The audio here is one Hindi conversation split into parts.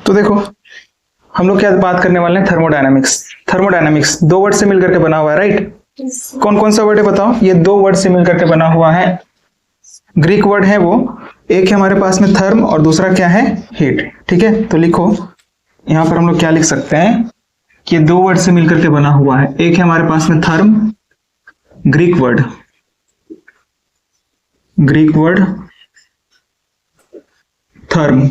तो देखो हम लोग क्या बात करने वाले हैं, थर्मोडायनामिक्स। थर्मोडायनामिक्स दो वर्ड से मिलकर के बना हुआ है, राइट? कौन कौन सा वर्ड है बताओ? ये दो वर्ड से मिलकर के बना हुआ है, ग्रीक वर्ड है वो। एक है हमारे पास में थर्म और दूसरा क्या है, हीट। ठीक है, तो लिखो यहां पर हम लोग क्या लिख सकते हैं कि दो वर्ड से मिलकर के बना हुआ है। एक है हमारे पास में थर्म, ग्रीक वर्ड थर्म,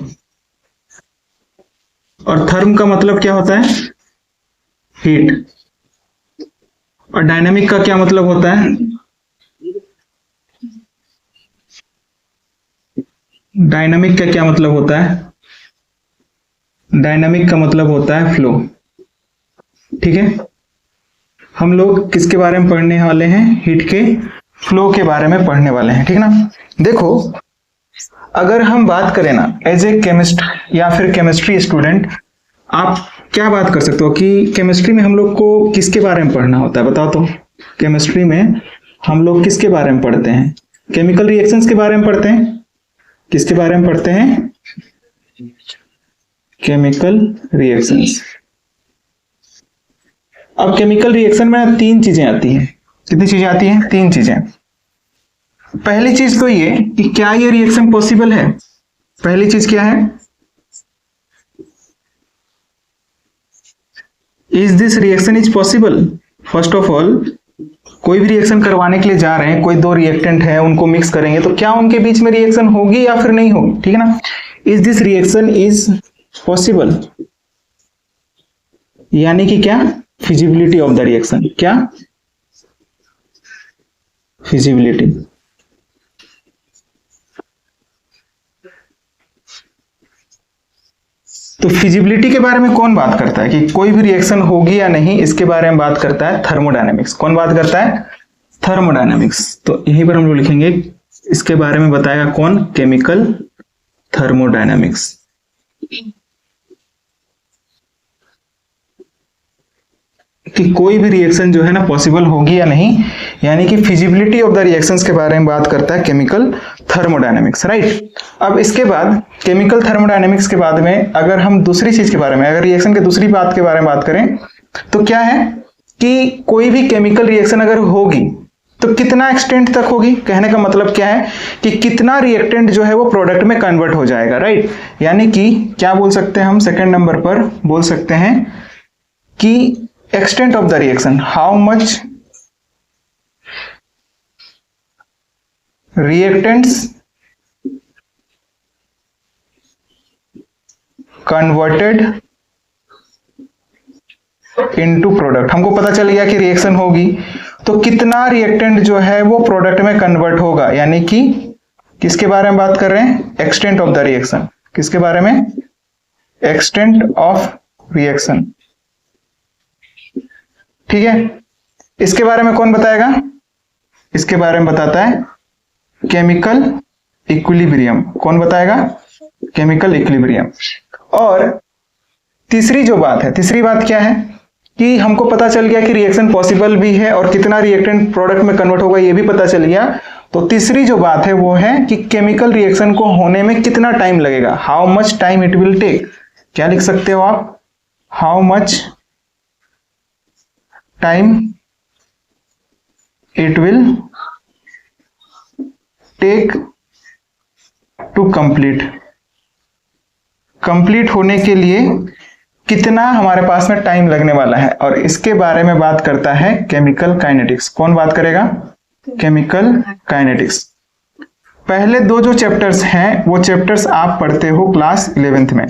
और थर्म का मतलब क्या होता है, हीट। और डायनामिक का क्या मतलब होता है, डायनामिक का क्या मतलब होता है, डायनामिक का मतलब होता है फ्लो। ठीक है, हम लोग किसके बारे में पढ़ने वाले हैं, हीट के फ्लो के बारे में पढ़ने वाले हैं। ठीक ना, देखो अगर हम बात करें ना एज ए केमिस्ट या फिर केमिस्ट्री स्टूडेंट, आप क्या बात कर सकते हो कि केमिस्ट्री में हम लोग को किसके बारे में पढ़ना होता है, बताओ तो। केमिस्ट्री में हम लोग किसके बारे में पढ़ते हैं, केमिकल रिएक्शंस के बारे में पढ़ते हैं। किसके बारे में पढ़ते हैं, केमिकल रिएक्शंस। अब केमिकल रिएक्शन में तीन चीजें आती हैं। कितनी चीजें आती हैं, तीन चीजें। पहली चीज तो ये कि क्या ये रिएक्शन पॉसिबल है। पहली चीज क्या है, is this reaction is possible. First of all कोई भी रिएक्शन करवाने के लिए जा रहे हैं, कोई दो रिएक्टेंट है उनको मिक्स करेंगे, तो क्या उनके बीच में रिएक्शन होगी या फिर नहीं होगी। ठीक है ना, is this reaction is possible, यानी कि क्या, फिजिबिलिटी ऑफ द रिएक्शन। क्या, फिजिबिलिटी। तो फिजिबिलिटी के बारे में कौन बात करता है कि कोई भी रिएक्शन होगी या नहीं, इसके बारे में बात करता है थर्मोडायनेमिक्स। कौन बात करता है, थर्मोडायनेमिक्स। तो यहीं पर हम लोग लिखेंगे इसके बारे में बताएगा कौन, केमिकल थर्मोडायनेमिक्स। कि कोई भी रिएक्शन जो है ना पॉसिबल होगी या नहीं, यानी कि फिजिबिलिटी ऑफ द रिएक्शंस के बारे में बात करता है केमिकल थर्मोडायनेमिक्स, राइट। अब इसके बाद केमिकल थर्मोडायनेमिक्स के बाद में अगर हम दूसरी चीज के बारे में, अगर रिएक्शन के दूसरी बात के बारे में बात करें तो क्या है कि कोई भी केमिकल रिएक्शन अगर होगी तो कितना एक्सटेंट तक होगी। कहने का मतलब क्या है कि कितना रिएक्टेंट जो है वो प्रोडक्ट में कन्वर्ट हो जाएगा, राइट। यानी कि क्या बोल सकते हैं हम, सेकेंड नंबर पर बोल सकते हैं कि extent of the reaction, how much reactants converted into product। हमको पता चल गया कि रिएक्शन होगी तो कितना रिएक्टेंट जो है वो प्रोडक्ट में कन्वर्ट होगा, यानी कि किसके बारे में बात कर रहे हैं, एक्सटेंट ऑफ द रिएक्शन। किसके बारे में, एक्सटेंट ऑफ रिएक्शन। ठीक है, इसके बारे में कौन बताएगा, इसके बारे में बताता है केमिकल इक्विलिब्रियम। कौन बताएगा, केमिकल इक्विलिब्रियम। और तीसरी जो बात है, तीसरी बात क्या है कि हमको पता चल गया कि रिएक्शन पॉसिबल भी है और कितना रिएक्टेंट प्रोडक्ट में कन्वर्ट होगा ये भी पता चल गया। तो तीसरी जो बात है वो है कि केमिकल रिएक्शन को होने में कितना टाइम लगेगा, how much time it will take. क्या लिख सकते हो आप, how much time it will take to complete होने के लिए कितना हमारे पास में टाइम लगने वाला है। और इसके बारे में बात करता है केमिकल काइनेटिक्स। कौन बात करेगा, केमिकल काइनेटिक्स। पहले दो जो चैप्टर्स हैं वो चैप्टर्स आप पढ़ते हो क्लास 11th में,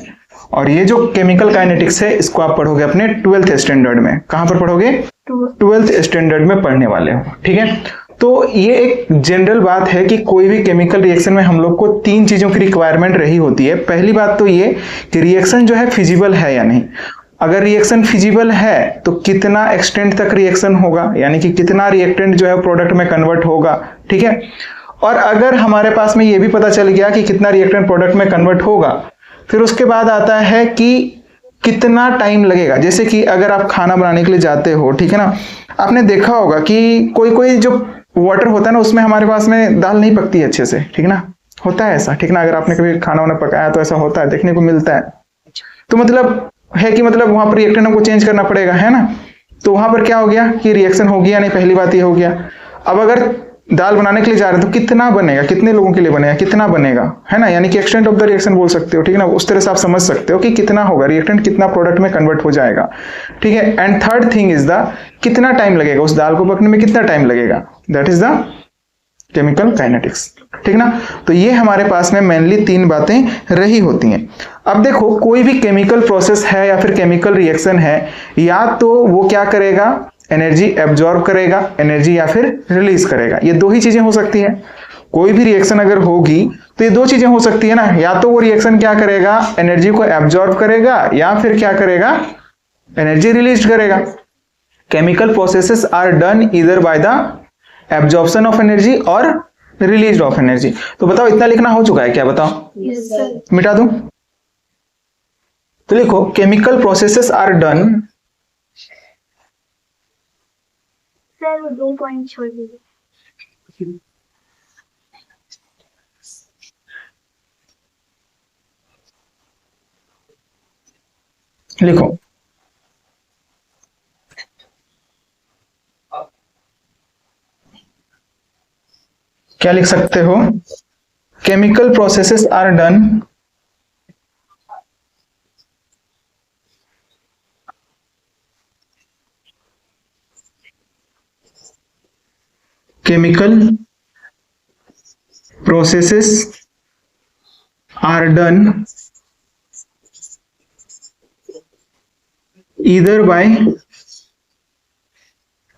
और ये जो केमिकल काइनेटिक्स है इसको आप पढ़ोगे अपने 12th स्टैंडर्ड में। कहां पर पढ़ोगे, 12th स्टैंडर्ड में पढ़ने वाले हो। ठीक है, तो ये एक जनरल बात है कि कोई भी केमिकल रिएक्शन में हम लोग को तीन चीजों की रिक्वायरमेंट रही होती है। पहली बात तो ये कि रिएक्शन जो है फिजिबल है या नहीं। अगर रिएक्शन फिजिबल है तो कितना एक्सटेंट तक रिएक्शन होगा, यानी कि कितना रिएक्टेंट जो है प्रोडक्ट में कन्वर्ट होगा। ठीक है, और अगर हमारे पास में ये भी पता चल गया कि कितना रिएक्टेंट प्रोडक्ट में कन्वर्ट होगा, फिर उसके बाद आता है कि कितना टाइम लगेगा। जैसे कि अगर आप खाना बनाने के लिए जाते हो, ठीक है ना, आपने देखा होगा कि कोई जो वाटर होता है ना उसमें हमारे पास में दाल नहीं पकती है अच्छे से। ठीक ना, होता है ऐसा। ठीक ना, अगर आपने कभी खाना वाना पकाया तो ऐसा होता है, देखने को मिलता है। तो मतलब है कि मतलब वहां पर रिएक्टेंट हमको चेंज करना पड़ेगा, है ना। तो वहां पर क्या हो गया कि रिएक्शन हो गया नहीं, पहली बात ये हो गया। अब अगर दाल बनाने के लिए जा रहे हैं तो कितना बनेगा, कितने लोगों के लिए बनेगा, कितना बनेगा, है ना, यानी कि एक्सटेंट ऑफ द रिएक्शन बोल सकते हो, ठीक है ना। उस तरह से आप समझ सकते हो कि कितना होगा रिएक्टेंट, कितना प्रोडक्ट में कन्वर्ट हो जाएगा, ठीक है। And third thing is the कितना टाइम लगेगा उस दाल को पकने में, कितना टाइम लगेगा, that is the chemical kinetics, ठीक ना। तो ये हमारे पास में मेनली 3 बातें रही होती हैं। अब देखो कोई भी केमिकल प्रोसेस है या फिर केमिकल रिएक्शन है, या तो वो क्या करेगा, एनर्जी एब्जॉर्ब करेगा, एनर्जी या फिर रिलीज करेगा। ये 2 ही चीजें हो सकती है। कोई भी रिएक्शन अगर होगी तो ये 2 चीजें हो सकती है ना, या तो वो रिएक्शन क्या करेगा, एनर्जी को एब्जॉर्ब करेगा, या फिर क्या करेगा, एनर्जी रिलीज करेगा। Chemical processes are done either by the absorption of energy और रिलीज ऑफ एनर्जी। तो बताओ इतना लिखना हो चुका है क्या, बताओ। yes, मिटा दूं। तो लिखो chemical processes are done, sir वो 2 पॉइंट छोड़ दीजिए। लिखो क्या लिख सकते हो, chemical processes are done chemical processes are done either by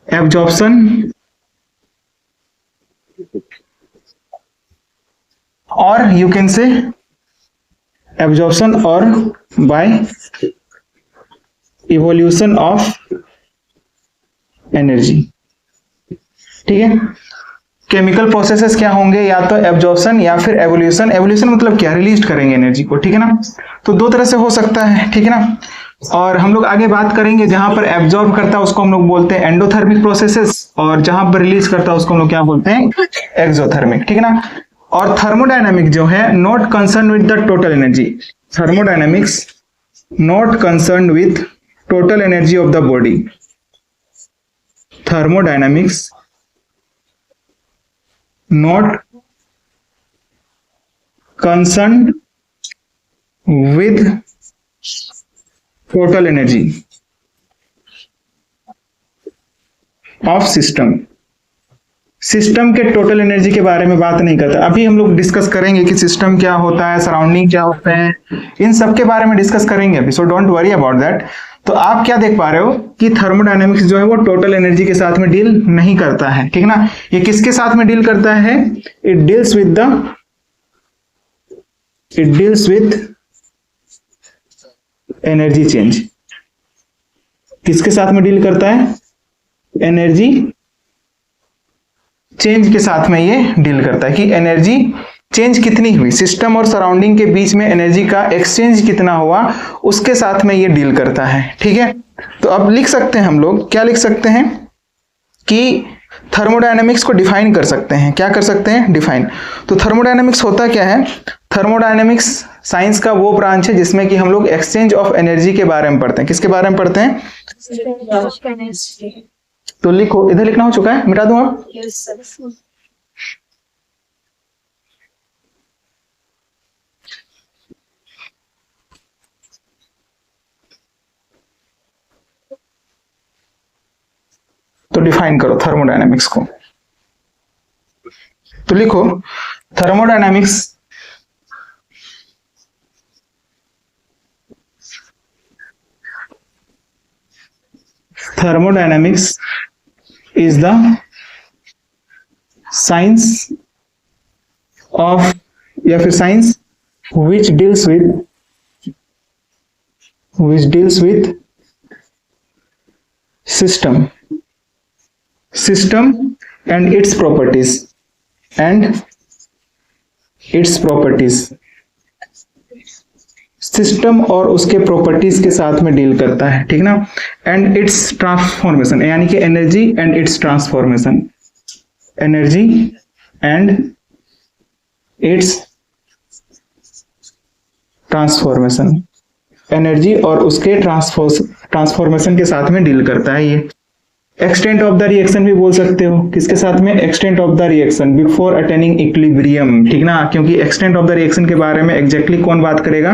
absorption or you can say absorption or by evolution of energy, ठीक है। केमिकल प्रोसेसेस क्या होंगे, या तो एब्जॉर्प्शन या फिर एवोल्यूशन। एवोल्यूशन मतलब क्या, रिलीज करेंगे एनर्जी को, ठीक है ना। तो 2 तरह से हो सकता है, ठीक है ना। और हम लोग आगे बात करेंगे, जहां पर एब्जॉर्ब करता है उसको हम लोग बोलते हैं एंडोथर्मिक प्रोसेसेस, और जहां पर रिलीज करता है उसको हम लोग क्या बोलते हैं, एक्सोथर्मिक, ठीक है ना। और थर्मोडायनामिक जो है not concern with the total energy, thermodynamics not concern with total energy of the body, thermodynamics not concerned with total energy of system। System के टोटल एनर्जी के बारे में बात नहीं करता। अभी हम लोग डिस्कस करेंगे कि सिस्टम क्या होता है, सराउंडिंग क्या होते हैं, इन सब के बारे में डिस्कस करेंगे अभी, so don't worry about that. तो आप क्या देख पा रहे हो कि थर्मोडायनेमिक्स जो है वो टोटल एनर्जी के साथ में डील नहीं करता है, ठीक ना। ये किसके साथ में डील करता है, it deals with energy change. किसके साथ में डील करता है, एनर्जी चेंज के साथ में ये डील करता है कि एनर्जी चेंज कितनी हुई, सिस्टम और सराउंडिंग के बीच में एनर्जी का एक्सचेंज कितना हुआ, उसके साथ में ये डील करता है, ठीक है। तो अब लिख सकते हैं हम लोग, क्या लिख सकते हैं कि थर्मोडायनेमिक्स को डिफाइन कर सकते हैं। क्या कर सकते हैं, डिफाइन। तो थर्मोडायनेमिक्स होता क्या है, थर्मोडायनेमिक्स साइंस का वो ब्रांच है जिसमें कि हम लोग एक्सचेंज ऑफ एनर्जी के बारे में पढ़ते हैं। किसके बारे में पढ़ते हैं, तो लिखो, इधर लिखना हो चुका है, मिटा दूं आप। तो डिफाइन करो थर्मोडायनेमिक्स को। तो लिखो thermodynamics is the science of या फिर science which deals with system and its properties system और उसके प्रॉपर्टीज के साथ में डील करता है, ठीक ना। एंड इट्स ट्रांसफॉर्मेशन, यानी कि energy and it's transformation, energy and it's transformation, energy और उसके ट्रांसफॉर्मेशन के साथ में डील करता है ये। एक्सटेंट ऑफ द रिएक्शन भी बोल सकते हो, किसके साथ में, extent of the reaction before attaining equilibrium, ठीक ना, क्योंकि एक्सटेंट ऑफ द रिएक्शन के बारे में एग्जैक्टली कौन बात करेगा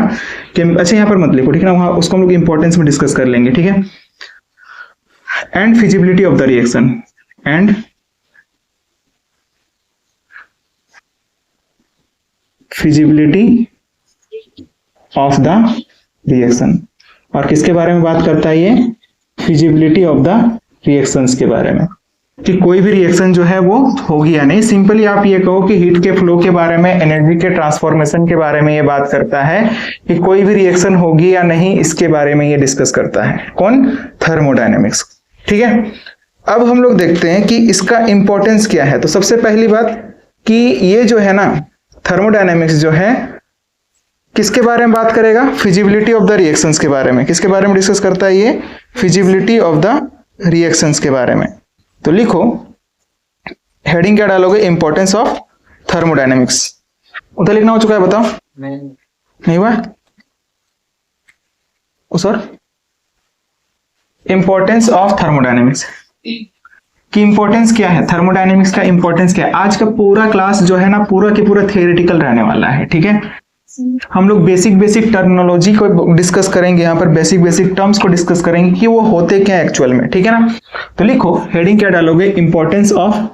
कि अच्छा यहाँ पर मत लिखो, ठीक ना, वहां उसको हम लोग इंपॉर्टेंस में डिस्कस कर लेंगे, ठीक है। And feasibility of the reaction, and feasibility of the reaction, और किसके बारे में बात करता है ये, फिजिबिलिटी ऑफ द रिएक्शंस के बारे में, कि कोई भी रिएक्शन जो है वो होगी या नहीं। सिंपली आप ये कहो कि हीट के फ्लो के बारे में, एनर्जी के ट्रांसफॉर्मेशन के बारे में ये बात करता है कि कोई भी रिएक्शन होगी या नहीं, इसके बारे में ये डिस्कस करता है कौन, थर्मोडायनेमिक्स, ठीक है। अब हम लोग देखते हैं कि इसका इंपॉर्टेंस क्या है। तो सबसे पहली बात कि ये जो है ना थर्मोडायनेमिक्स जो है किसके बारे में बात करेगा, फिजिबिलिटी ऑफ द रिएक्शंस के बारे में। किसके बारे में डिस्कस करता है ये, फिजिबिलिटी ऑफ द रिएक्शंस के बारे में। तो लिखो, हेडिंग क्या डालोगे, इंपॉर्टेंस ऑफ थर्मोडायनेमिक्स। उधर लिखना हो चुका है, बताओ नहीं हुआ सर। इंपॉर्टेंस ऑफ थर्मोडायनेमिक्स की इंपॉर्टेंस क्या है, थर्मोडायनेमिक्स का इंपॉर्टेंस क्या है। आज का पूरा क्लास जो है ना पूरा की पूरा थियोरेटिकल रहने वाला है, ठीक है। हम लोग बेसिक टर्मिनोलॉजी को डिस्कस करेंगे, यहाँ पर बेसिक टर्म्स को डिस्कस करेंगे कि वो होते क्या है एक्चुअल में, ठीक है ना। तो लिखो, हेडिंग क्या डालोगे, इंपॉर्टेंस ऑफ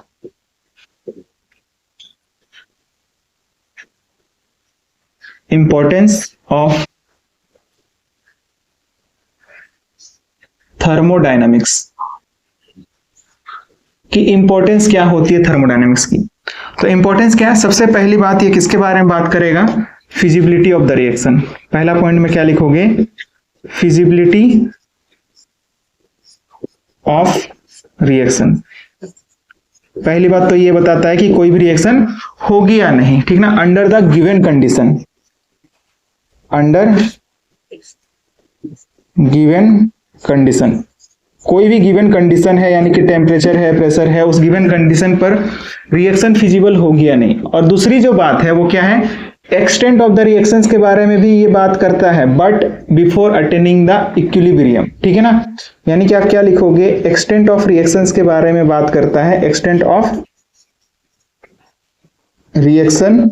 थर्मोडायनेमिक्स, की इंपॉर्टेंस क्या होती है थर्मोडायनेमिक्स की। तो इंपॉर्टेंस क्या है, सबसे पहली बात ये किसके बारे में बात करेगा, फिजिबिलिटी ऑफ द रिएक्शन। पहला पॉइंट में क्या लिखोगे, फिजिबिलिटी ऑफ रिएक्शन। पहली बात तो ये बताता है कि कोई भी रिएक्शन होगी या नहीं, ठीक ना, under the given condition, under given condition. कोई भी गिवन कंडीशन है, यानी कि टेम्परेचर है, प्रेशर है, उस गिवन कंडीशन पर रिएक्शन फिजिबल होगी या नहीं। और दूसरी जो बात है वो क्या है, एक्सटेंट ऑफ द रिएक्शंस के बारे में भी ये बात करता है, but before attaining the equilibrium, ठीक है ना। यानी कि आप क्या लिखोगे, एक्सटेंट ऑफ रिएक्शंस के बारे में बात करता है, extent of reaction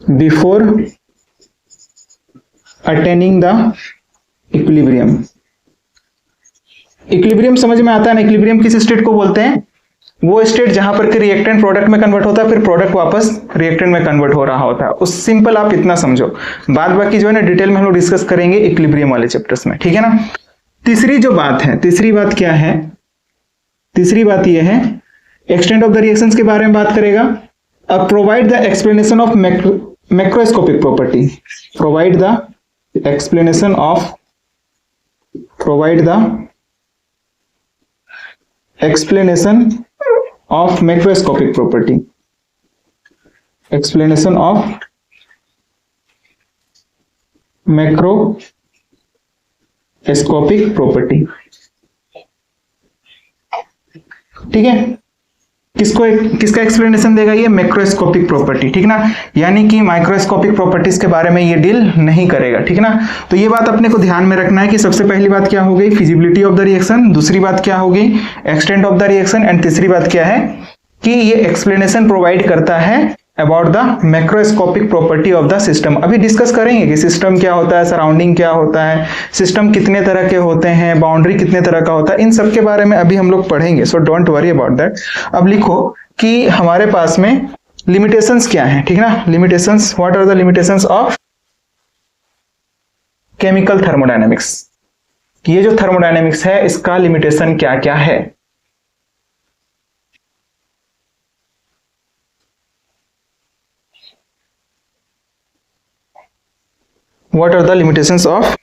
before attaining the equilibrium. Equilibrium समझ में आता है ना, इक्विलिब्रियम किस स्टेट को बोलते हैं, वो स्टेट जहां पर कि रिएक्टेंट प्रोडक्ट में कन्वर्ट होता है, फिर प्रोडक्ट वापस रिएक्टेंट में कन्वर्ट हो रहा होता है। उस सिंपल आप इतना समझो, बाद बाकी जो है ना डिटेल में हम लोग डिस्कस करेंगे इक्विलिब्रियम वाले चैप्टर्स में, ठीक है ना। तीसरी जो बात है, तीसरी बात क्या है, तीसरी बात ये है, एक्सटेंट ऑफ द रिएक्शंस के बारे में बात करेगा। अब provide the explanation of macroscopic property, provide the explanation of, provide the explanation of macroscopic property, explanation of macroscopic property, ठीक है। किसका एक्सप्लेनेशन देगा ये, मैक्रोस्कोपिक प्रॉपर्टी, ठीक ना, यानी कि माइक्रोस्कोपिक प्रॉपर्टीज के बारे में ये डील नहीं करेगा, ठीक ना। तो ये बात अपने को ध्यान में रखना है कि सबसे पहली बात क्या हो गई, फिजिबिलिटी ऑफ द रिएक्शन, दूसरी बात क्या होगी, extent of the reaction, and तीसरी बात क्या है कि ये एक्सप्लेनेशन प्रोवाइड करता है about the macroscopic property of the system. अभी डिस्कस करेंगे कि सिस्टम क्या होता है, सराउंडिंग क्या होता है, सिस्टम कितने तरह के होते हैं, बाउंड्री कितने तरह का होता है, इन सब के बारे में अभी हम लोग पढ़ेंगे, so don't worry about that. अब लिखो कि हमारे पास में लिमिटेशंस क्या है, ठीक ना, limitations, what are the limitations of chemical thermodynamics. ये जो थर्मोडायनेमिक्स है इसका लिमिटेशन क्या क्या है। What are the limitations of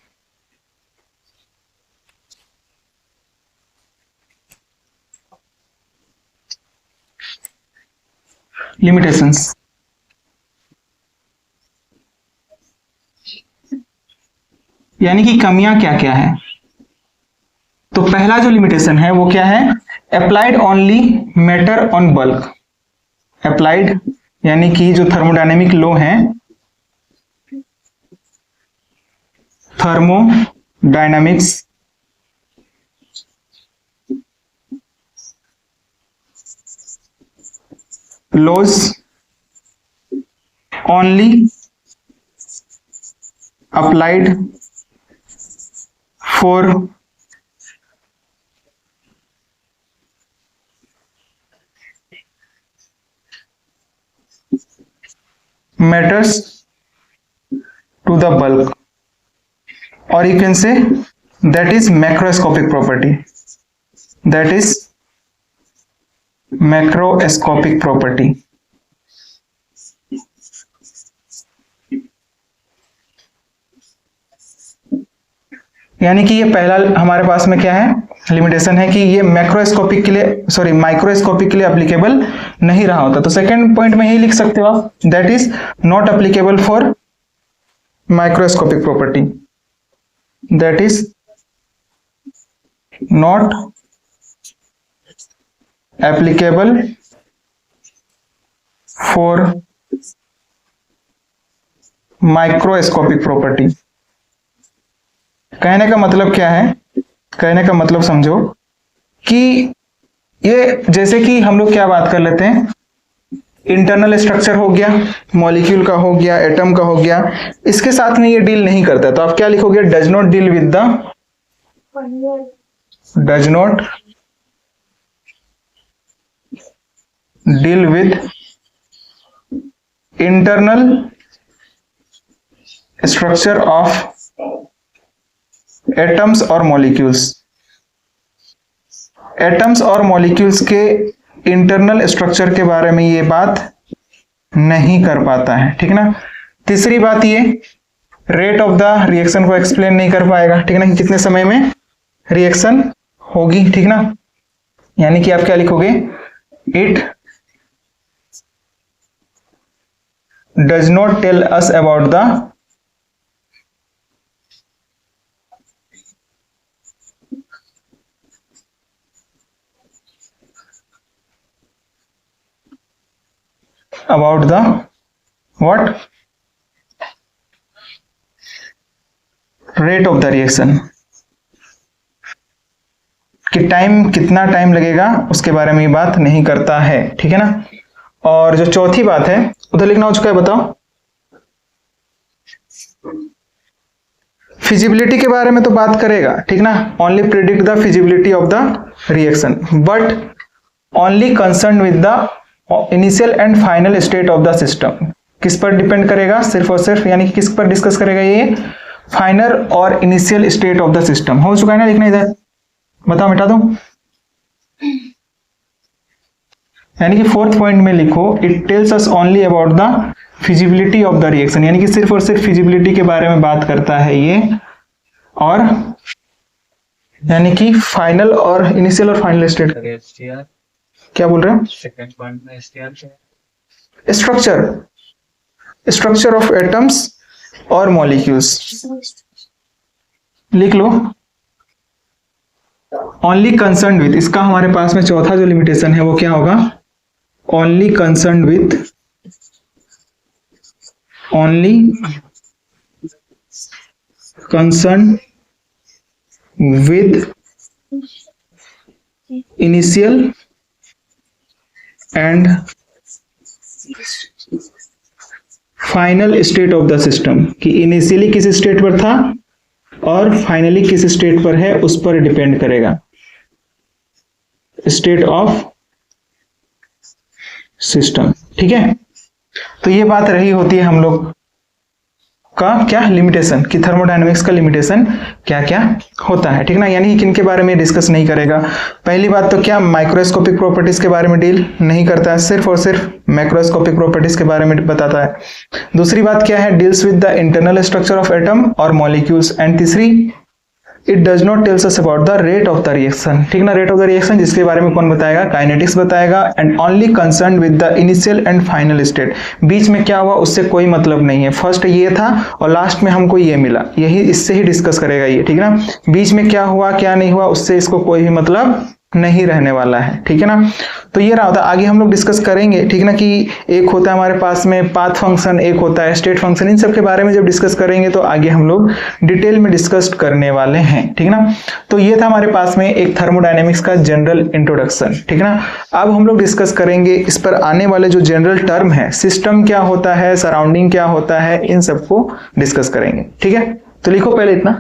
limitations? यानी कि कमियां क्या क्या है। तो पहला जो लिमिटेशन है वो क्या है, applied only matter on bulk. Applied यानी कि जो थर्मोडायनेमिक लॉ है thermodynamics laws only applied for matters to the bulk, or you can say that is macroscopic property. That is macroscopic property. यानी कि ये पहला हमारे पास में क्या है, लिमिटेशन है कि ये मैक्रोस्कोपिक के लिए माइक्रोस्कोपिक के लिए एप्लीकेबल नहीं रहा होता। तो सेकंड पॉइंट में यही लिख सकते हो आप, that is not applicable for microscopic property, that is not applicable for microscopic property. कहने का मतलब क्या है, कहने का मतलब समझो कि ये जैसे कि हम लोग क्या बात कर लेते हैं, इंटरनल स्ट्रक्चर हो गया, मॉलिक्यूल का हो गया, एटम का हो गया, इसके साथ में ये डील नहीं करता। तो आप क्या लिखोगे, does not deal with the, does not deal with internal structure of atoms और मॉलिक्यूल्स। एटम्स और मॉलिक्यूल्स के इंटरनल स्ट्रक्चर के बारे में ये बात नहीं कर पाता है, ठीक ना। तीसरी बात, ये रेट ऑफ द रिएक्शन को एक्सप्लेन नहीं कर पाएगा, ठीक ना, कि कितने समय में रिएक्शन होगी, ठीक ना। यानी कि आप क्या लिखोगे, it does not tell us about the about the what rate of the reaction, कि टाइम कितना टाइम लगेगा उसके बारे में ये बात नहीं करता है, ठीक है ना। और जो चौथी बात है उधर लिखना हो चुका है, बताओ। फिजिबिलिटी के बारे में तो बात करेगा, ठीक ना, only predict the feasibility of the reaction, but only concern with the initial and final state of the system. किस पर डिपेंड करेगा, सिर्फ और सिर्फ, यानी कि किस पर डिस्कस करेगा, ये फाइनल और initial state of the system. हो चुका है ना लिखना इधर, बताओ, मिटा दो। यानी कि फोर्थ पॉइंट में लिखो, it tells us only about the feasibility of the reaction, यानी कि सिर्फ और सिर्फ फिजिबिलिटी के बारे में बात करता है ये, और यानी कि फाइनल और इनिशियल और फाइनल स्टेट। क्या बोल रहे हो, सेकंड पॉइंट में स्ट्रक्चर ऑफ एटम्स और मॉलिक्यूल्स लिख लो। ओनली कंसर्न विद, इसका हमारे पास में चौथा जो लिमिटेशन है वो क्या होगा, only concern with, only concern with initial and final state of the system, कि इनिशियली किस स्टेट पर था और फाइनली किस स्टेट पर है, उस पर डिपेंड करेगा, स्टेट ऑफ सिस्टम, ठीक है। तो ये बात रही होती है हम लोग का क्या लिमिटेशन, कि थर्मोडायनेमिक्स का लिमिटेशन क्या क्या होता है, ठीक ना। यानी कि किन के बारे में डिस्कस नहीं करेगा। पहली बात तो क्या, माइक्रोस्कोपिक प्रॉपर्टीज के बारे में डील नहीं करता है, सिर्फ और सिर्फ मैक्रोस्कोपिक प्रॉपर्टीज के बारे में बताता है। दूसरी बात क्या है, deals with the internal structure of atom और मॉलिक्यूल्स। एंड तीसरी, it does not tells us about the rate of the reaction, ठीक ना, रेट ऑफ द रिएक्शन, जिसके बारे में कौन बताएगा, काइनेटिक्स बताएगा। And only concern with the initial and final state, बीच में क्या हुआ उससे कोई मतलब नहीं है, फर्स्ट ये था और लास्ट में हमको ये मिला, यही इससे ही डिस्कस करेगा ये, ठीक ना। बीच में क्या हुआ क्या नहीं हुआ उससे इसको कोई भी मतलब नहीं रहने वाला है, ठीक है ना। तो ये रहा होता है, आगे हम लोग डिस्कस करेंगे, ठीक ना, कि एक होता है हमारे पास में पाथ फंक्शन, एक होता है स्टेट फंक्शन, इन सब के बारे में जब डिस्कस करेंगे तो आगे हम लोग डिटेल में डिस्कस करने वाले हैं, ठीक ना। तो ये था हमारे पास में एक थर्मोडायनेमिक्स का जनरल इंट्रोडक्शन, ठीक ना। अब हम लोग डिस्कस करेंगे इस पर आने वाले जो जनरल टर्म है, सिस्टम क्या होता है, सराउंडिंग क्या होता है, इन सबको डिस्कस करेंगे, ठीक है। तो लिखो पहले इतना।